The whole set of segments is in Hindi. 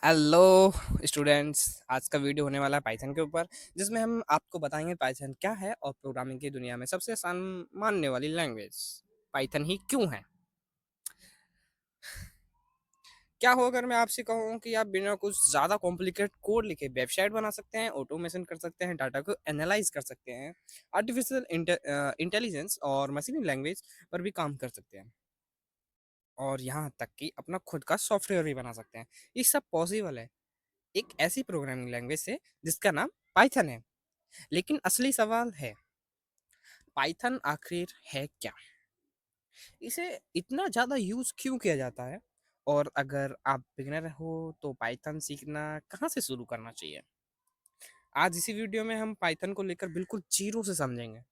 Hello students. आज का वीडियो होने वाला है पाइथन के ऊपर, जिसमें हम आपको बताएंगे पाइथन क्या है और प्रोग्रामिंग की दुनिया में सबसे आसान मानने वाली लैंग्वेज पाइथन ही क्यों है। क्या हो अगर मैं आपसे कहूँ कि आप बिना कुछ ज़्यादा कॉम्प्लिकेट कोड लिखे वेबसाइट बना सकते हैं, ऑटोमेशन कर सकते हैं, डाटा को एनालाइज कर सकते हैं, आर्टिफिशियल इंटेलिजेंस और मशीनी लैंग्वेज पर भी काम कर सकते हैं, और यहाँ तक कि अपना खुद का सॉफ्टवेयर भी बना सकते हैं। ये सब पॉसिबल है एक ऐसी प्रोग्रामिंग लैंग्वेज से जिसका नाम पाइथन है। लेकिन असली सवाल है, पाइथन आखिर है क्या? इसे इतना ज़्यादा यूज़ क्यों किया जाता है? और अगर आप बिगिनर हो तो पाइथन सीखना कहाँ से शुरू करना चाहिए? आज इसी वीडियो में हम पाइथन को लेकर बिल्कुल जीरो से समझेंगे।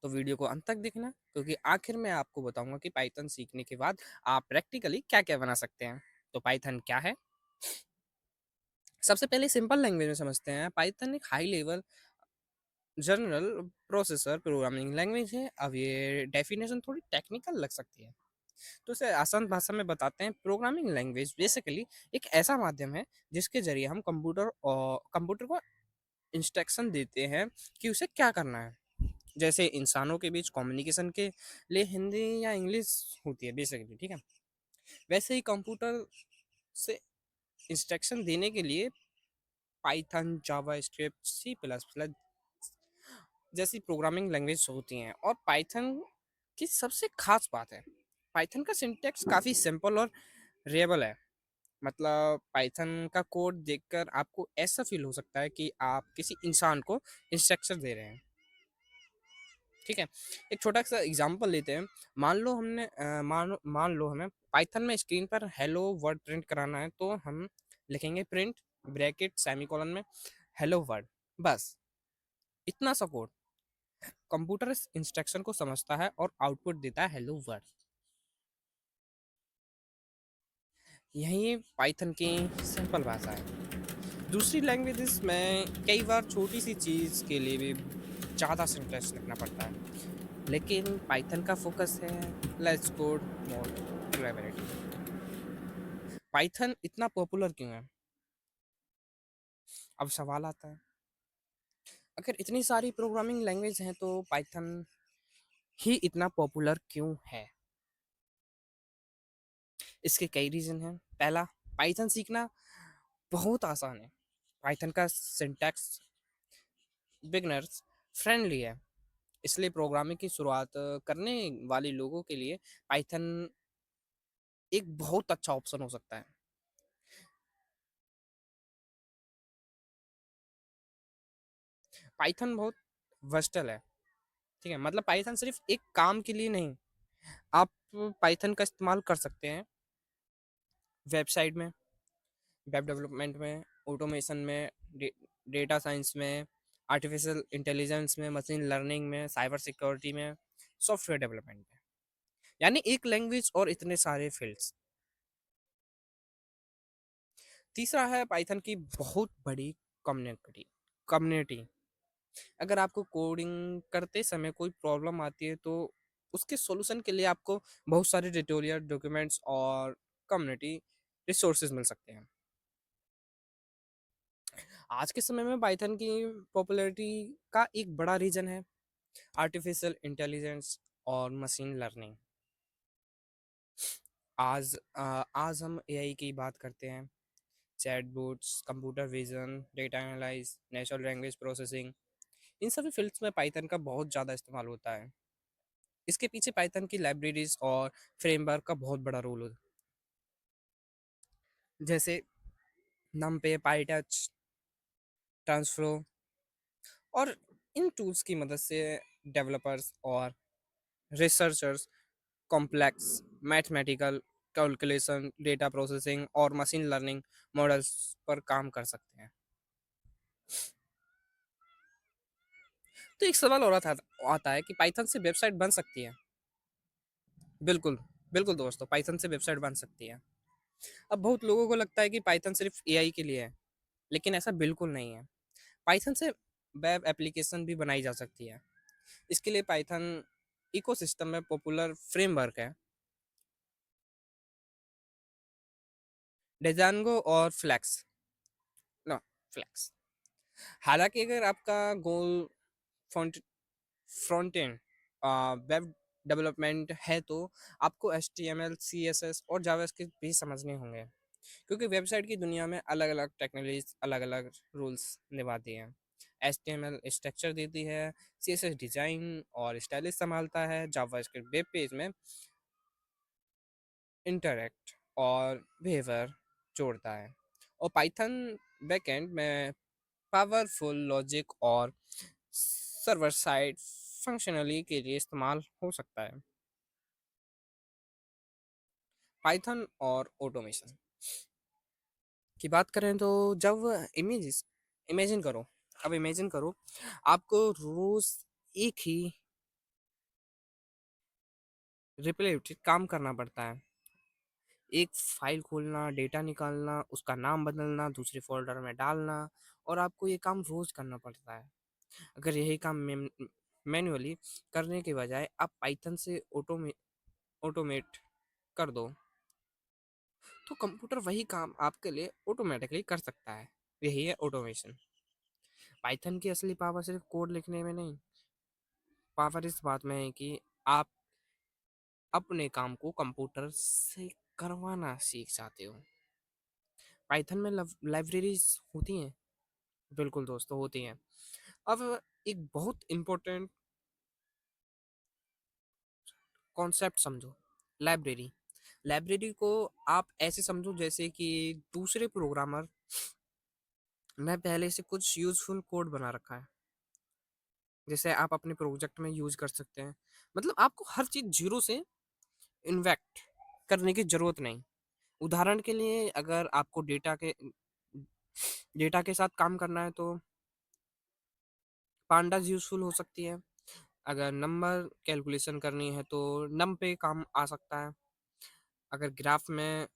तो वीडियो को अंत तक देखना, क्योंकि आखिर में आपको बताऊंगा कि पाइथन सीखने के बाद आप प्रैक्टिकली क्या-क्या बना सकते हैं। तो पाइथन क्या है? सबसे पहले सिंपल लैंग्वेज में समझते हैं। पाइथन एक high level general processor programming language है। अब ये डेफिनेशन थोड़ी टेक्निकल लग सकती है, तो इसे आसान भाषा में बताते हैं। प्रोग्रामिंग लैंग्वेज बेसिकली एक ऐसा माध्यम है जिसके जरिए हम कंप्यूटर को इंस्ट्रक्शन देते हैं कि उसे क्या करना है। जैसे इंसानों के बीच कम्युनिकेशन के लिए हिंदी या इंग्लिश होती है बेसिकली, ठीक है। वैसे ही कंप्यूटर से इंस्ट्रक्शन देने के लिए पाइथन, जावा स्क्रिप्ट, सी प्लस प्लस जैसी प्रोग्रामिंग लैंग्वेज होती हैं। और पाइथन की सबसे खास बात है, पाइथन का सिंटैक्स काफ़ी सिंपल और रिलेबल है। मतलब पाइथन का कोड देखकर आपको ऐसा फील हो सकता है कि आप किसी इंसान को इंस्ट्रक्शन दे रहे हैं, ठीक है। एक छोटा सा एग्जांपल लेते हैं। मान लो हमें पाइथन में स्क्रीन पर हेलो वर्ड प्रिंट कराना है, तो हम लिखेंगे प्रिंट ब्रैकेट सेमीकोलन में हेलो वर्ड। बस इतना सा कोड। कंप्यूटर इस इंस्ट्रक्शन को समझता है और आउटपुट देता है हेलो वर्ड। यही पाइथन की सिंपल भाषा है। दूसरी लैंग्वेजेस में कई बार छोटी सी चीज़ के लिए भी ज़्यादा सिंटेक्स लिखना पड़ता है, लेकिन पाइथन का फोकस है लेट्स कोड मॉड्यूलरिटी। पाइथन इतना पॉपुलर क्यों है? अब सवाल आता है, अगर इतनी सारी प्रोग्रामिंग लैंग्वेज हैं तो पाइथन ही इतना पॉपुलर क्यों है? इसके कई रीज़न हैं। पहला, पाइथन सीखना बहुत आसान है। पाइथन का सिंटैक्स बिगनर्स फ्रेंडली है, इसलिए प्रोग्रामिंग की शुरुआत करने वाले लोगों के लिए पाइथन एक बहुत अच्छा ऑप्शन हो सकता है। पाइथन बहुत वर्सटाइल है, ठीक है। मतलब पाइथन सिर्फ एक काम के लिए नहीं, आप पाइथन का इस्तेमाल कर सकते हैं वेबसाइट में, वेब डेवलपमेंट में, ऑटोमेशन में, डेटा साइंस में, आर्टिफिशियल इंटेलिजेंस में, मशीन लर्निंग में, साइबर सिक्योरिटी में, सॉफ्टवेयर डेवलपमेंट में। यानी एक लैंग्वेज और इतने सारे फील्ड्स। तीसरा है पाइथन की बहुत बड़ी कम्युनिटी कम्युनिटी। अगर आपको कोडिंग करते समय कोई प्रॉब्लम आती है, तो उसके सॉल्यूशन के लिए आपको बहुत सारे ट्यूटोरियल, डॉक्यूमेंट्स और कम्युनिटी रिसोर्सेज मिल सकते हैं। आज के समय में पाइथन की पॉपुलैरिटी का एक बड़ा रीजन है आर्टिफिशियल इंटेलिजेंस और मशीन लर्निंग। आज हम एआई की बात करते हैं। Chatbots, computer vision, data analyse, natural language processing, इन सभी फील्ड्स में पाइथन का बहुत ज़्यादा इस्तेमाल होता है। इसके पीछे पाइथन की लाइब्रेरीज और फ्रेमवर्क का बहुत बड़ा रोल है, जैसे नमपे, पाईटच, ट्रांसफ्लो। और इन टूल्स की मदद से डेवलपर्स और researchers complex mathematical calculation, data processing और मशीन लर्निंग मॉडल्स पर काम कर सकते हैं। तो एक सवाल और आता है कि पाइथन से वेबसाइट बन सकती है? बिल्कुल, बिल्कुल दोस्तों, पाइथन से वेबसाइट बन सकती है। अब बहुत लोगों को लगता है कि पाइथन सिर्फ एआई के लिए है, लेकिन ऐसा बिल्कुल नहीं है। पाइथन से वेब एप्लीकेशन भी बनाई जा सकती है। इसके लिए पाइथन इकोसिस्टम में पॉपुलर फ्रेमवर्क है, डेजांगो और फ्लेक्स, नो, फ्लेक्स। हालांकि अगर आपका goal front front end web development है तो आपको H T M L C S S और जावास्क्रिप्ट भी समझने होंगे, क्योंकि वेबसाइट की दुनिया में अलग अलग टेक्नोलॉजीज अलग अलग रूल्स निभाती हैं। H T M L structure देती है, सी एस एस डिज़ाइन और स्टाइलिश संभालता है, जावास्क्रिप्ट वेब पेज में इंटरैक्ट और बिहेवियर जोड़ता है, और पाइथन बैकएंड में पावरफुल लॉजिक और सर्वर साइड फंक्शनली के लिए इस्तेमाल हो सकता है। पाइथन और ऑटोमेशन की बात करें तो जब इमेजेस इमेजिन करो अब इमेजिन करो आपको रोज एक ही रिपीटेड काम करना पड़ता है। एक फाइल खोलना, डेटा निकालना, उसका नाम बदलना, दूसरे फोल्डर में डालना, और आपको ये काम रोज करना पड़ता है। अगर यही काम मैन्युअली करने के बजाय आप पाइथन से ऑटोमेट कर दो, तो कंप्यूटर वही काम आपके लिए ऑटोमेटिकली कर सकता है। यही है ऑटोमेशन। पाइथन की असली पावर सिर्फ कोड लिखने में नहीं, पावर इस बात में है कि आप अपने काम को कंप्यूटर से करवाना सीख जाते हो। पाइथन में लाइब्रेरीज होती हैं, बिल्कुल दोस्तों होती हैं। अब एक बहुत इम्पोर्टेंट कॉन्सेप्ट समझो, लाइब्रेरी। लाइब्रेरी को आप ऐसे समझो जैसे कि दूसरे प्रोग्रामर ने पहले से कुछ यूजफुल कोड बना रखा है, जैसे आप अपने प्रोजेक्ट में यूज कर सकते हैं। मतलब आपको हर चीज़ जीरो से इन्वेक्ट करने की ज़रूरत नहीं। उदाहरण के लिए अगर आपको डेटा के साथ काम करना है तो पांडास यूज़फुल हो सकती है। अगर नंबर कैलकुलेशन करनी है तो नम पे काम आ सकता है। अगर ग्राफ में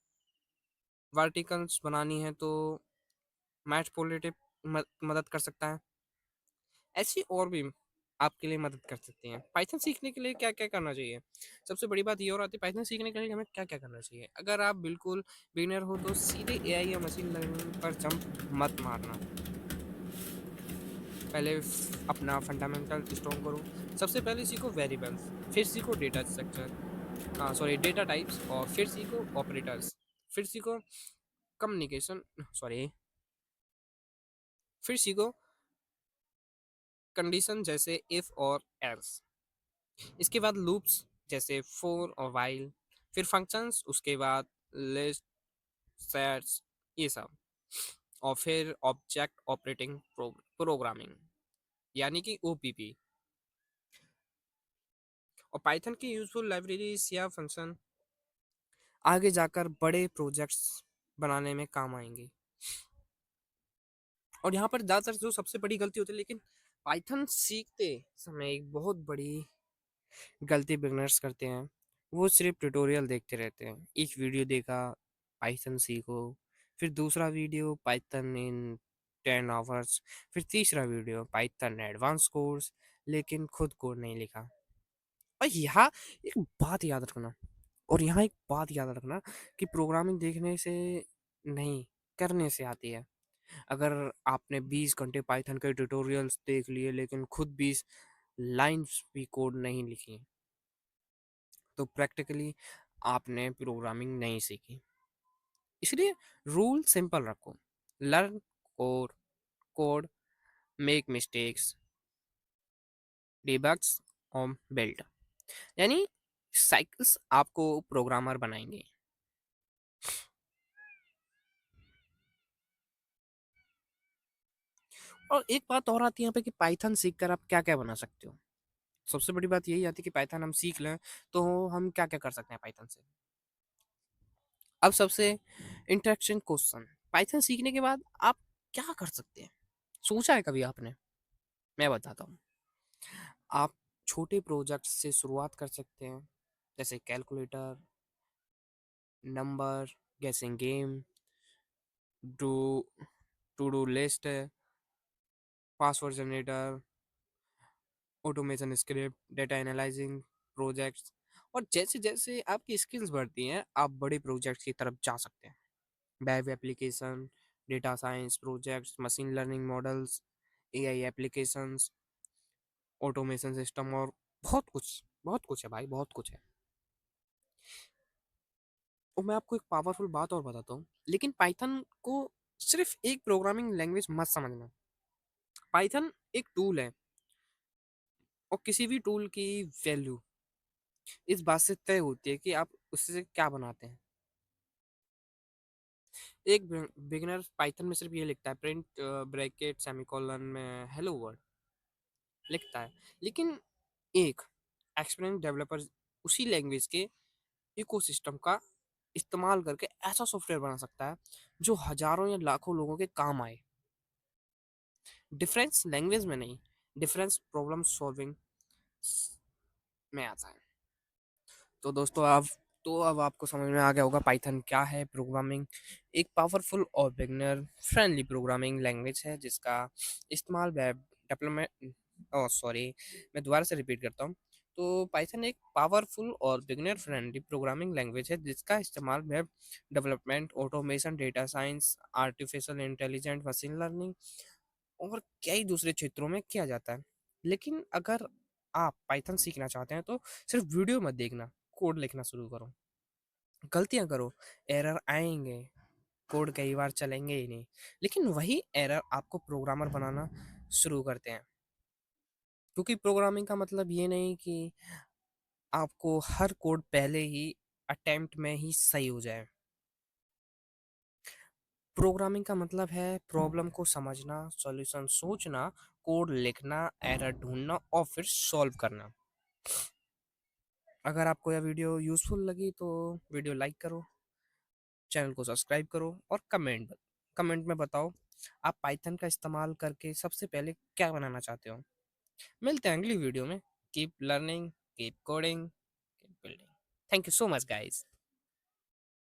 वर्टिकल्स बनानी है तो मैटप्लोट्लिब मदद कर सकता है। ऐसी और भी आपके लिए मदद कर सकती हैं। पाइथन सीखने के लिए क्या-क्या करना चाहिए? सबसे बड़ी बात ये और आती है, पाइथन सीखने के लिए हमें क्या-क्या करना चाहिए? अगर आप बिल्कुल बिगिनर हो तो सीधे एआई या मशीन लर्निंग पर जंप मत मारना। पहले अपना फंडामेंटल स्ट्रॉन्ग करो। सबसे पहले सीखो वेरिएबल्स, फिर सीखो data structure, sorry data types, और फिर सीखो ऑपरेटर्स, फिर सीखो कम्युनिकेशन, सॉरी, फिर सीखो कंडीशन जैसे इफ और एल्स। इसके बाद लूप्स जैसे फॉर और व्हाइल, फिर फंक्शंस, उसके बाद लिस्ट, सेट्स, ये सब, और फिर ऑब्जेक्ट ऑपरेटिंग प्रोग्रामिंग, यानी कि ओपीपी। और पाइथन की यूजफुल लाइब्रेरीज या फंक्शन आगे जाकर बड़े प्रोजेक्ट्स बनाने में काम आएंगे। और यहाँ पर ज़्यादातर जो सबसे बड़ी गलती होती है, लेकिन पाइथन सीखते समय एक बहुत बड़ी गलती बिगनर्स करते हैं, वो सिर्फ ट्यूटोरियल देखते रहते हैं। एक वीडियो देखा, पाइथन सीखो, फिर दूसरा वीडियो पाइथन इन 10 आवर्स, फिर तीसरा वीडियो पाइथन एडवांस कोर्स, लेकिन खुद कोड नहीं लिखा। और यहाँ एक बात याद रखना और यहाँ एक बात याद रखना कि प्रोग्रामिंग देखने से नहीं, करने से आती है। अगर आपने 20 घंटे पाइथन के ट्यूटोरियल्स देख लिए लेकिन खुद 20 लाइंस भी कोड नहीं लिखी, तो प्रैक्टिकली आपने प्रोग्रामिंग नहीं सीखी। इसलिए रूल सिंपल रखो, learn code, code, make mistakes, debugs और बिल्ड, यानी साइकिल्स आपको प्रोग्रामर बनाएंगे। और एक बात और आती है यहाँ पे कि पाइथन सीख कर आप क्या क्या बना सकते हो। सबसे बड़ी बात यही आती है कि पाइथन हम सीख लें तो हम क्या क्या कर सकते हैं पाइथन से। अब सबसे इंटरेक्शन क्वेश्चन, पाइथन सीखने के बाद आप क्या कर सकते हैं? सोचा है कभी आपने? मैं बताता हूँ। आप छोटे प्रोजेक्ट से शुरुआत कर सकते हैं, जैसे calculator, number guessing game, to to do list, password generator, automation script, data analyzing projects. और जैसे जैसे आपकी स्किल्स बढ़ती हैं आप बड़े प्रोजेक्ट्स की तरफ जा सकते हैं। Web application, data science projects, machine learning models, AI applications, automation system और बहुत कुछ है भाई, बहुत कुछ है। और मैं आपको एक पावरफुल बात और बताता हूँ, लेकिन पाइथन को सिर्फ एक प्रोग्रामिंग लैंग्वेज मत समझना। पाइथन एक टूल है, और किसी भी टूल की वैल्यू इस बात से तय होती है कि आप उससे क्या बनाते हैं। एक बिगिनर पाइथन में सिर्फ ये लिखता है, प्रिंट ब्रैकेट सेमीकोलन में हेलो वर्ल्ड लिखता है। लेकिन एक एक्सपीरियंस डेवलपर उसी लैंग्वेज के इकोसिस्टम का इस्तेमाल करके ऐसा सॉफ्टवेयर बना सकता है जो हजारों या लाखों लोगों के काम आए। डिफरेंस लैंग्वेज में नहीं, डिफरेंस प्रॉब्लम सॉल्विंग में आता है। तो दोस्तों, अब आपको समझ में आ गया होगा पाइथन क्या है। प्रोग्रामिंग एक पावरफुल और बिगनर फ्रेंडली प्रोग्रामिंग लैंग्वेज है जिसका इस्तेमाल वेब डेवलपमेंट, ओह सॉरी, मैं दोबारा से रिपीट करता हूँ। तो पाइथन एक पावरफुल और बिगनर फ्रेंडली प्रोग्रामिंग लैंग्वेज है जिसका इस्तेमाल web development, automation, data science, artificial intelligence, machine learning और कई दूसरे क्षेत्रों में किया जाता है। लेकिन अगर आप पाइथन सीखना चाहते हैं तो सिर्फ वीडियो मत देखना, कोड लिखना शुरू करो। गलतियां करो, एरर आएंगे, कोड कई बार चलेंगे ही नहीं, लेकिन वही एरर आपको प्रोग्रामर बनाना शुरू करते हैं। क्योंकि प्रोग्रामिंग का मतलब ये नहीं कि आपको हर कोड पहले ही अटेम्प्ट में ही सही हो जाए। प्रोग्रामिंग का मतलब है प्रॉब्लम को समझना, सॉल्यूशन सोचना, कोड लिखना, एरर ढूंढना और फिर सॉल्व करना। अगर आपको यह वीडियो यूज़फुल लगी तो वीडियो लाइक करो, चैनल को सब्सक्राइब करो और कमेंट में बताओ आप पाइथन का इस्तेमाल करके सबसे पहले क्या बनाना चाहते हो। मिलते हैं अगली वीडियो में। Keep learning, keep coding, keep building. Thank you so much guys.